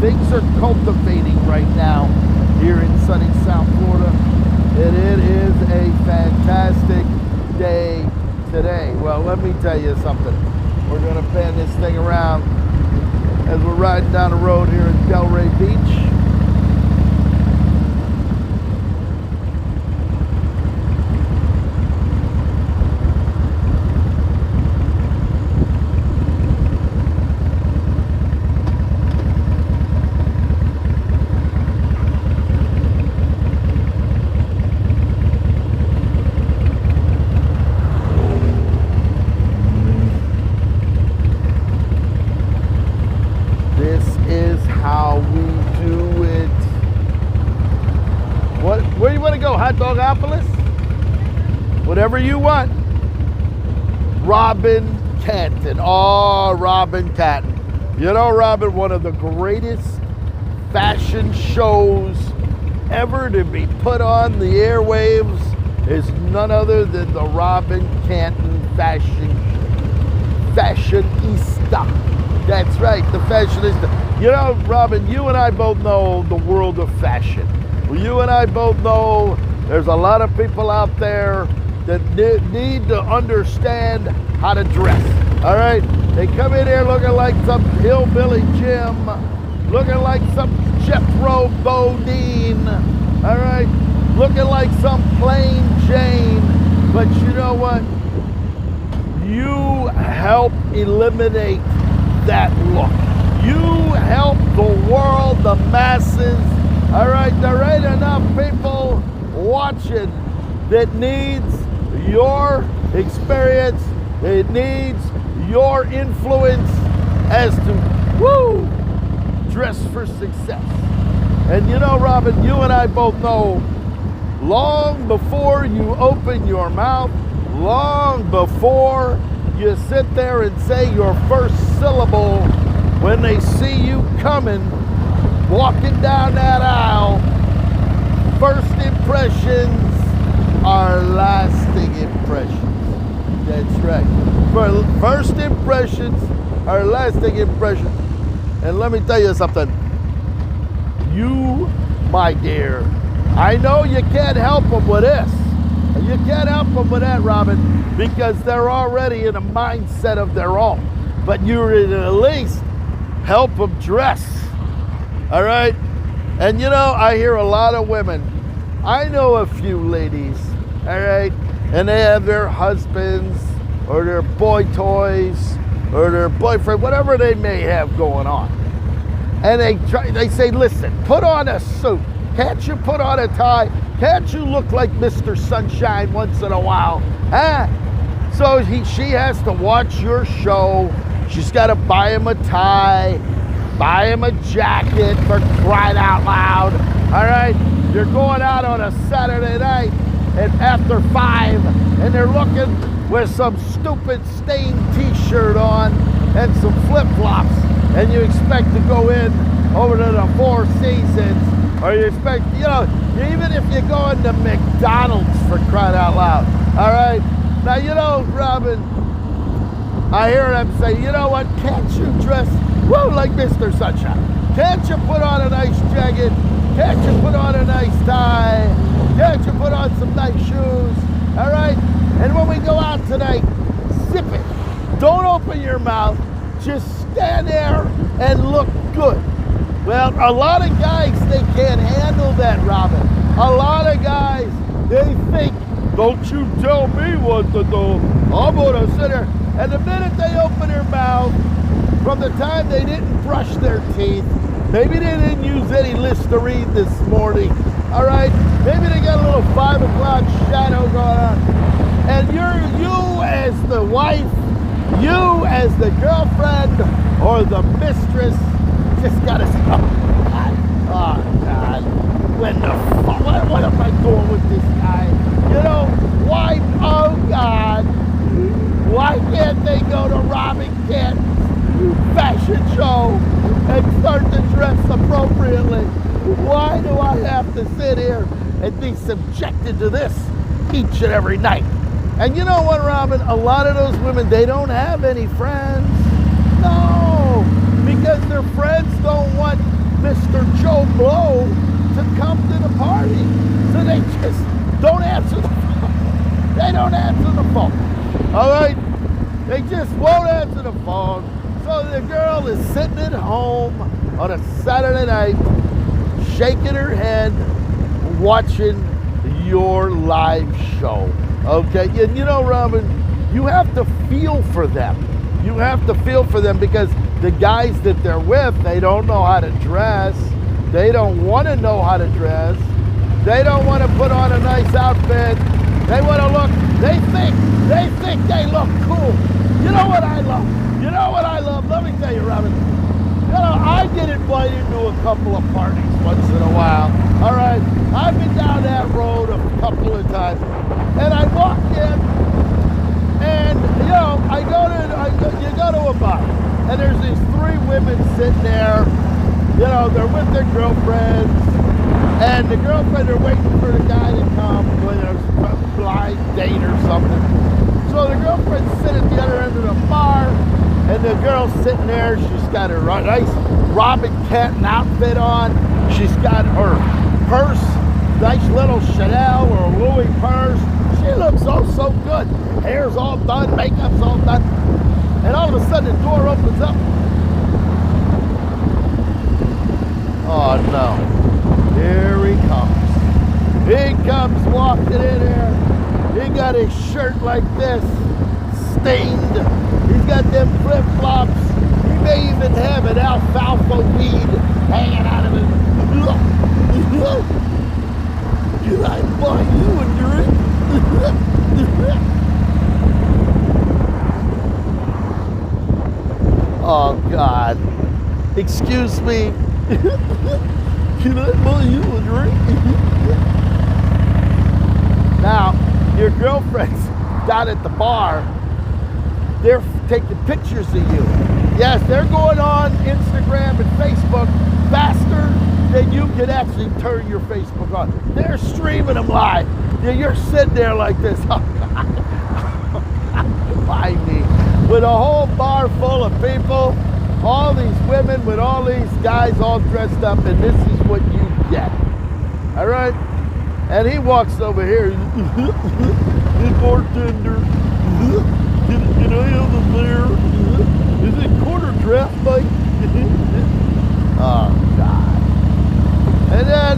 things are cultivating right now here in sunny South Florida. And it is a fantastic day today. Well, let me tell you something. We're gonna pan this thing around as we're riding down the road here in Delray Beach. Where you want to go? Hot Dogopolis? Whatever you want. Robbin, Canton. Oh, Robbin, Canton. You know, Robbin, one of the greatest fashion shows ever to be put on the airwaves is none other than the Robbin Canton Fashionista. That's right, the Fashionista. You know, Robbin, you and I both know the world of fashion. You and I both know there's a lot of people out there that need to understand how to dress, all right? They come in here looking like some hillbilly Jim, looking like some Jethro Bodine, all right? Looking like some plain Jane, but you know what? You help eliminate that look. You help the world, the masses. All right, there ain't enough people watching that needs your experience, it needs your influence as to, dress for success. And you know, Robbin, you and I both know, long before you open your mouth, long before you sit there and say your first syllable, when they see you coming, walking down that aisle, first impressions are lasting impressions. That's right. First impressions are lasting impressions. And let me tell you something. You, my dear, I know you can't help them with this. You can't help them with that, Robbin, because they're already in a mindset of their own. But you're at least help them dress. All right? And you know, I hear a lot of women. I know a few ladies, all right? And they have their husbands or their boy toys or their boyfriend, whatever they may have going on. And they say, listen, put on a suit. Can't you put on a tie? Can't you look like Mr. Sunshine once in a while? Huh? So she has to watch your show. She's got to buy him a tie. Buy him a jacket, for crying out loud, all right? You're going out on a Saturday night and after 5, and they're looking with some stupid stained t-shirt on and some flip-flops, and you expect to go in over to the Four Seasons, or you expect, you know, even if you go into McDonald's, for crying out loud, all right? Now, you know, Robbin, I hear them say, you know what, can't you dress like Mr. Sunshine? Can't you put on a nice jacket? Can't you put on a nice tie? Can't you put on some nice shoes? All right? And when we go out tonight, zip it. Don't open your mouth. Just stand there and look good. Well, a lot of guys, they can't handle that, Robbin. A lot of guys, they think, don't you tell me what to do. I'm going to sit there. And the minute they open their mouth, from the time they didn't brush their teeth, maybe they didn't use any Listerine this morning, all right? Maybe they got a little 5 o'clock shadow going on. And you as the wife, you as the girlfriend or the mistress, just gotta say, oh God, what am I doing with this guy? You know, why, oh God, why can't they go to Robbin Canton's fashion show and start to dress appropriately? Why do I have to sit here and be subjected to this each and every night? And you know what, Robbin? A lot of those women, they don't have any friends. No, because their friends don't want Mr. Joe Blow to come to the party. So they just don't answer the phone. They don't answer the phone. All right? They just won't answer the phone. So the girl is sitting at home on a Saturday night, shaking her head, watching your live show. Okay? And you know, Robbin, you have to feel for them. You have to feel for them because the guys that they're with, they don't know how to dress. They don't want to know how to dress. They don't want to put on a nice outfit. They want to look, they think they look cool. You know what I love? You know what I love? Let me tell you, Robbin. You know, I get invited to a couple of parties once in a while. All right? I've been down that road a couple of times. And I walk in, and, you know, you go to a bar, and there's these three women sitting there. You know, they're with their girlfriends, and the girlfriends are waiting for the guy to come with a blind date or something. So the girlfriends sit at the other end of the bar, and the girl's sitting there. She's got her nice Robbin Canton outfit on. She's got her purse, nice little Chanel or Louis purse. She looks so good. Hair's all done, makeup's all done. And all of a sudden the door opens up. Oh no, here he comes. He comes walking in here. He got his shirt like this, stained. He's got them flip-flops. He may even have an alfalfa weed hanging out of him. Can I buy you a drink? Oh God. Excuse me. Can I buy you a drink? Now, your girlfriend's down at the bar. They're taking pictures of you. Yes, they're going on Instagram and Facebook faster than you can actually turn your Facebook on. They're streaming them live. You're sitting there like this. Oh, God. Why me? With a whole bar full of people, all these women with all these guys all dressed up, and this is what you get. All right? And he walks over here. Hey, bartender. Can I have a beer? Is it quarter draft, Mike? Oh, God. And then,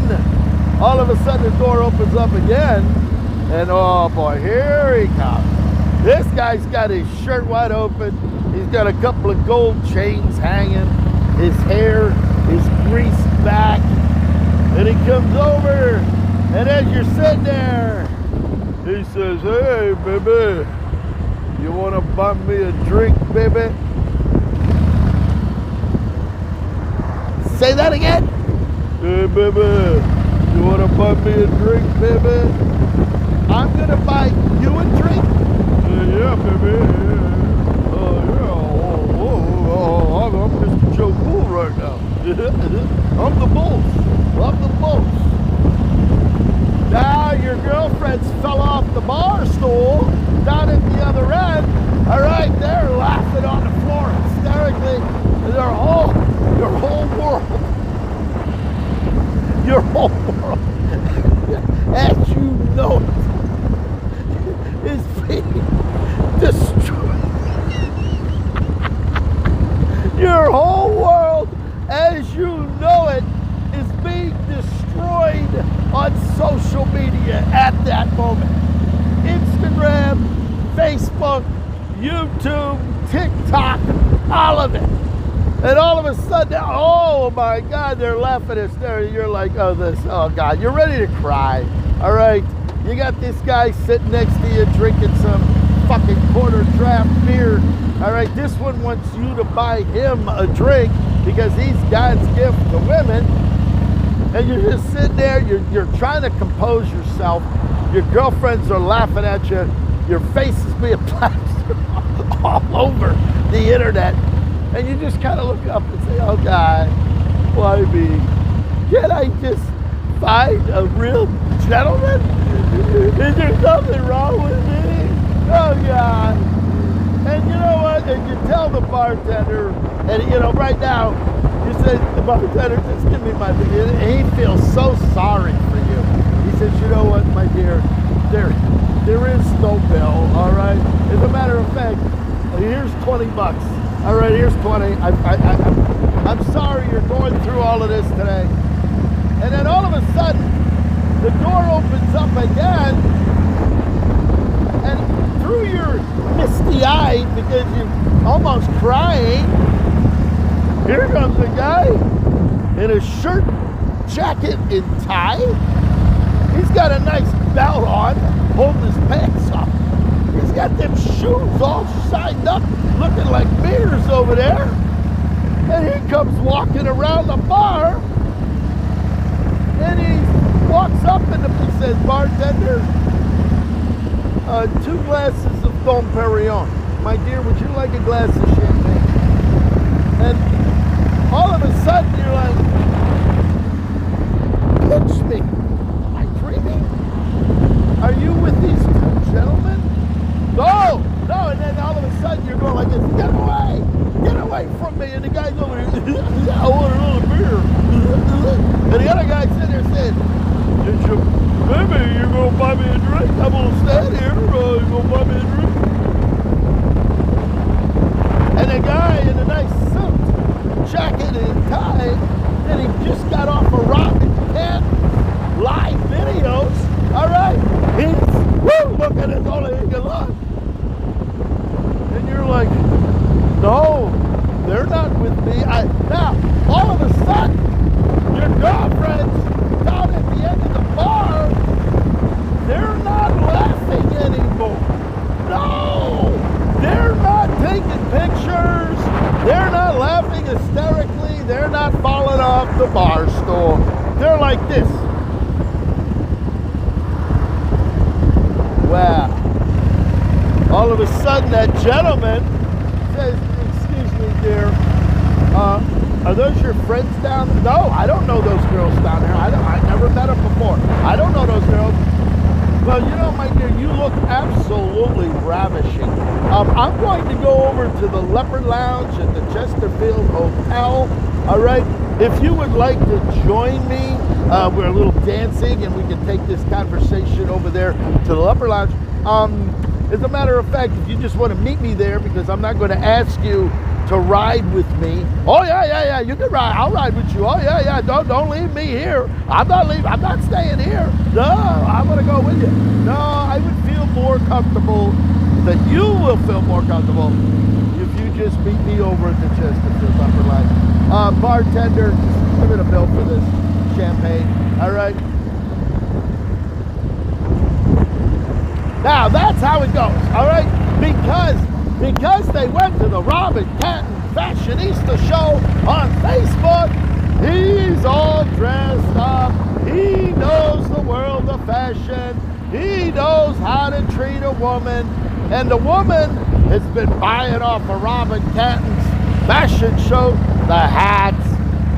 all of a sudden, the door opens up again. And, oh, boy, here he comes. This guy's got his shirt wide open. He's got a couple of gold chains hanging. His hair is greased back. And he comes over. And as you're sitting there, he says, hey, baby. You want to buy me a drink, baby? Say that again. Hey, baby, you want to buy me a drink, baby? I'm going to buy you a drink? Yeah, baby. I'm Mr. Joe Bull right now. I'm the boss. I'm the boss. Now your girlfriends fell off the bar stool down at the other end. All right, they're laughing on the floor hysterically. Your whole world, as you know it, is being destroyed. Your whole world, as you know it, is being destroyed on social media at that moment. Instagram, Facebook, YouTube, TikTok, all of it. And all of a sudden, oh my God, they're laughing at there. You're like, oh God, you're ready to cry. All right, you got this guy sitting next to you drinking some fucking quarter draft beer. All right, this one wants you to buy him a drink because he's God's gift to women. And you're just sitting there, you're trying to compose yourself. Your girlfriends are laughing at you. Your face is being plastered all over the internet. And you just kind of look up and say, oh God, why me? Can't I just find a real gentleman? Is there something wrong with me? Oh God. And you know what? And you tell the bartender, and you know, right now, you say, the bartender, just give me my beer. And he feels so sorry for you. He says, you know what, my dear, there is no bill, all right? As a matter of fact, here's 20 bucks. All right, here's 20. I'm sorry you're going through all of this today. And then all of a sudden, the door opens up again, and through your misty eye, because you're almost crying, here comes a guy in a shirt, jacket, and tie. He's got a nice belt on, holding his pants up. He's got them shoes all shined up, looking like mirrors over there. And he comes walking around the bar, and he walks up and he says, bartender, 2 glasses of Dom Perignon. My dear, would you like a glass of champagne? And all of a sudden you're like, pitch me. Am I dreaming? Are you with these 2 gentlemen? No, and then all of a sudden you're going like this, get away from me. And the guy's over here, I want another beer. And the other guy's sitting there saying, baby, you're going to buy me a drink? I'm going to stand here, you're going to buy me a drink? And the guy in a nice suit, jacket and tie, and he just got off of Robbin Canton live videos, all right? He's looking as only he can look. And you're like, no, they're not with me. Now, all of a sudden, your girlfriend's down at the end of the bar. They're not laughing anymore. No, they're not taking pictures. They're not laughing hysterically. They're not falling off the bar stool. They're like this. Wow. All of a sudden, that gentleman says, excuse me, dear, are those your friends down there? No, I don't know those girls down there. I never met them before. I don't know those girls. Well, you know, my dear, you look absolutely ravishing. I'm going to go over to the Leopard Lounge at the Chesterfield Hotel, all right? If you would like to join me, we're a little dancing, and we can take this conversation over there to the Leopard Lounge. As a matter of fact, if you just want to meet me there, because I'm not going to ask you to ride with me. Oh yeah, you can ride. I'll ride with you. Oh yeah. Don't leave me here. I'm not leaving. I'm not staying here. No, I'm going to go with you. No, I would feel more comfortable. That you will feel more comfortable if you just meet me over at the Chesterfield Upper Line. Bartender, give me the bill for this champagne. All right. Now, that's how it goes, all right? Because they went to the Robbin Canton Fashionista show on Facebook, he's all dressed up. He knows the world of fashion. He knows how to treat a woman. And the woman has been buying off of Robbin Canton's fashion show the hats,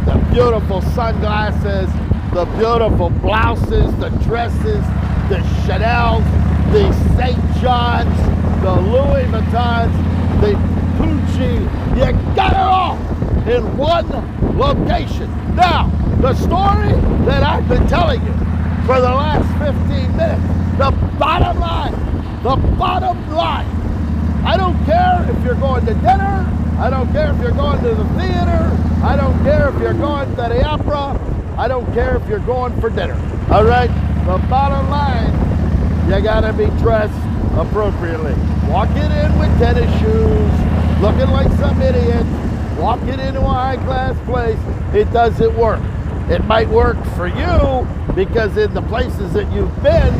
the beautiful sunglasses, the beautiful blouses, the dresses, the Chanel's, the St. John's, the Louis Vuittons, the Pucci. You got it all in one location. Now, the story that I've been telling you for the last 15 minutes, the bottom line, I don't care if you're going to dinner, I don't care if you're going to the theater, I don't care if you're going to the opera, I don't care if you're going for dinner, all right? The bottom line, you gotta be dressed appropriately. Walking in with tennis shoes, looking like some idiot, walking into a high-class place, it doesn't work. It might work for you because in the places that you've been,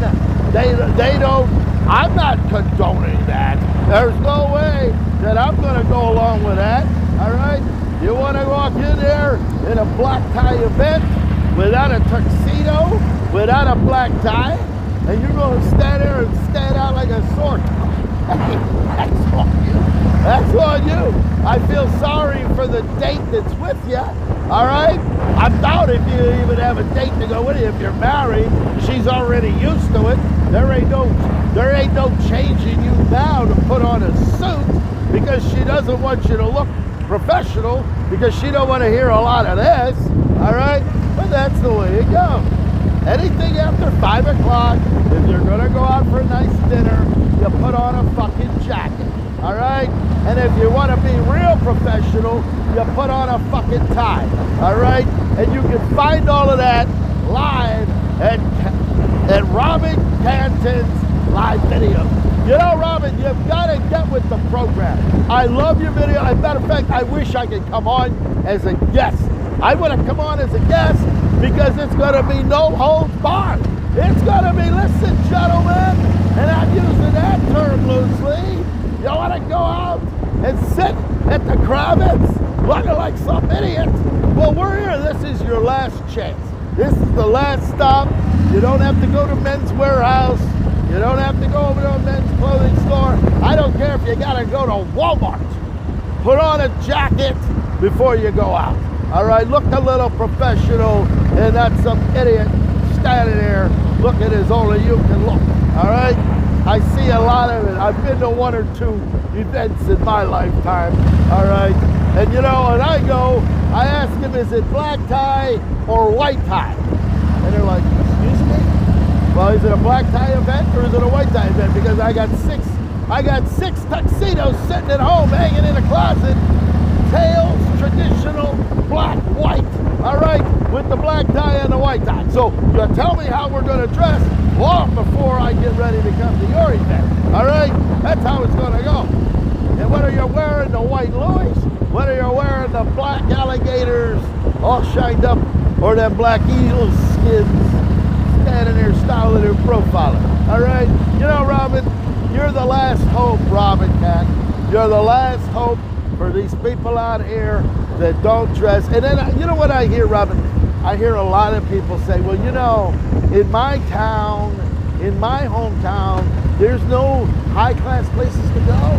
they don't, I'm not condoning that. There's no way that I'm gonna go along with that, all right? You wanna walk in there in a black tie event without a tuxedo, without a black tie, and you're going to stand there and stand out like a sore thumb. Hey, that's on you. That's on you. I feel sorry for the date that's with you, all right? I doubt if you even have a date to go with you. If you're married, she's already used to it. There ain't no changing you now to put on a suit. because she doesn't want you to look professional, because she don't want to hear a lot of this, all right? But that's the way it goes. Anything after 5 o'clock, if you're gonna go out for a nice dinner, you put on a fucking jacket, all right? And if you want to be real professional, you put on a fucking tie, all right? And you can find all of that live at Robbin Canton's live video. You know, Robbin, you've got to get with the program. I love your video. As a matter of fact, I wish I could come on as a guest. I would have come on as a guest because it's going to be no holds barred. It's going to be, listen, gentlemen, and I'm using that term loosely. You want to go out and sit at the Kravitz looking like some idiot? Well, we're here. This is your last chance. This is the last stop. You don't have to go to Men's Warehouse. You don't have to go over to a men's clothing store. I don't care if you got to go to Walmart. Put on a jacket before you go out. All right, look a little professional and not some idiot standing there looking as only you can look. All right, I see a lot of it. I've been to 1 or 2 events in my lifetime. All right, and you know, when I go, I ask them, is it black tie or white tie? And they're like, excuse me? Well, is it a black tie event or is it a white tie event? Because I got six tuxedos sitting at home hanging in a closet. Tails, traditional, black, white. All right, with the black tie and the white tie. So you tell me how we're going to dress long before I get ready to come to your event. All right, that's how it's going to go. And whether you're wearing the white Louis, whether you're wearing the black alligators all shined up, or them black eel skins standing there styling their profiler. All right, you know, Robbin, you're the last hope, Robbin Cat. You're the last hope for these people out here that don't dress. And then, you know what I hear, Robbin? I hear a lot of people say, well, you know, in my town, in my hometown, there's no high-class places to go.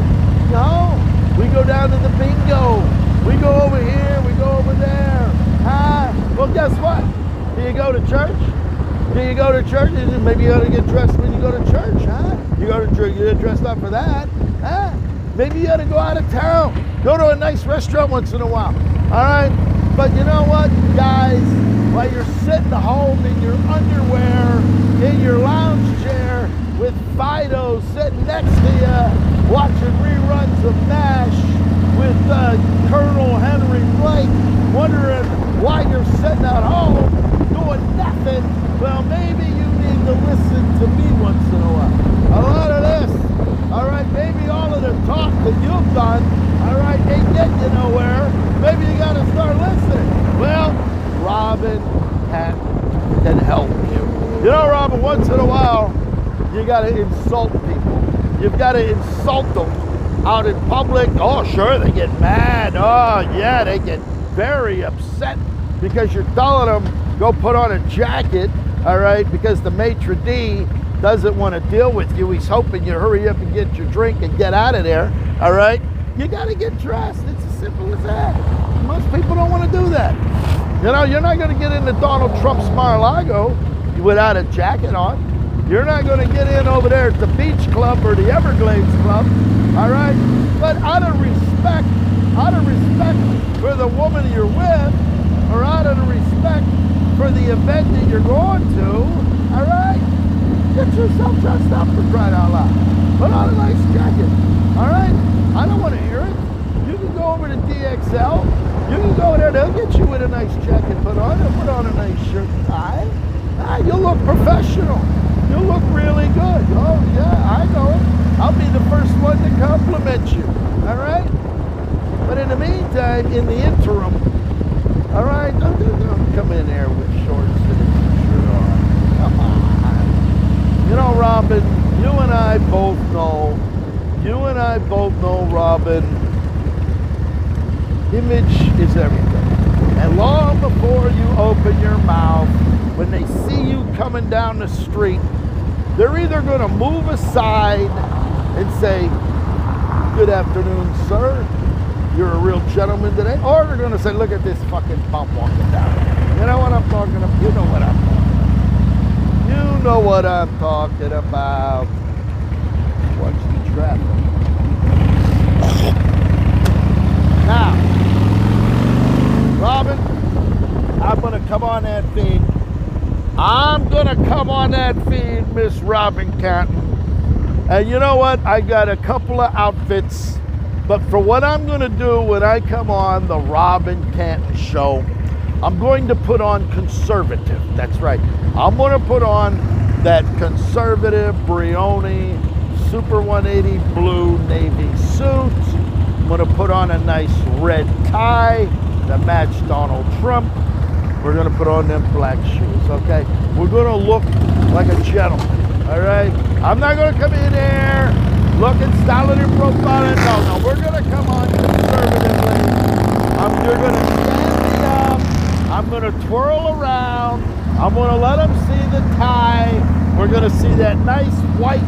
No, we go down to the bingo. We go over here, we go over there. Well, guess what? Do you go to church? Do you go to church? Maybe you ought to get dressed when you go to church, huh? You go to church, you get dressed up for that, huh? Maybe you ought to go out of town. Go to a nice restaurant once in a while, all right? But you know what, guys? While you're sitting home in your underwear, in your lounge chair, with Fido sitting next to you, watching reruns of MASH with Colonel Henry Blake, wondering why you're sitting at home doing nothing, well, maybe you need to listen to me once in a while. A lot of this, all right, maybe all of the talk that you've done, all right, ain't getting you nowhere. Maybe you got to start listening. Well, Robbin can help you. You know, Robbin, once in a while, you got to insult people. You've got to insult them out in public. Oh, sure, they get mad. Oh, yeah, they get very upset because you're telling them, go put on a jacket, all right, because the maitre d' doesn't want to deal with you. He's hoping you hurry up and get your drink and get out of there, all right? You got to get dressed. It's as simple as that. Most people don't want to do that. You know, you're not going to get into Donald Trump's Mar-a-Lago without a jacket on. You're not going to get in over there at the Beach Club or the Everglades Club, all right? But out of respect for the woman you're with, or out of respect for the event that you're going to, all right? Get yourself dressed up for crying out loud. Put on a nice jacket, all right? I don't want to hear it. You can go over to DXL. You can go there. They'll get you with a nice jacket put on. They'll put on a nice shirt and tie. You'll look professional. You'll look really good. Oh, yeah, I know it. I'll be the first one to compliment you, all right? But in the meantime, in the interim, all right, don't come in there with shorts and a t-shirt on. Come on. You know, Robbin, you and I both know, Robbin, image is everything. And long before you open your mouth, when they see you coming down the street, they're either going to move aside and say, good afternoon, sir. You're a real gentleman today. Or they're going to say, look at this fucking pump walking down. You know what I'm talking about? You know what I'm talking about. You know what I'm talking about. Watch the traffic. on that feed. I'm gonna come on that feed, Miss Robbin Canton. And you know what? I got a couple of outfits, but for what I'm gonna do when I come on the Robbin Canton show, I'm going to put on conservative. That's right. I'm gonna put on that conservative Brioni Super 180 blue navy suit. I'm gonna put on a nice red tie that match Donald Trump. We're gonna put on them black shoes, okay? We're gonna look like a gentleman, all right? I'm not gonna come in there looking styling and profiling. No, we're gonna come on conservatively. You're gonna stand me up. I'm gonna twirl around. I'm gonna let them see the tie. We're gonna see that nice white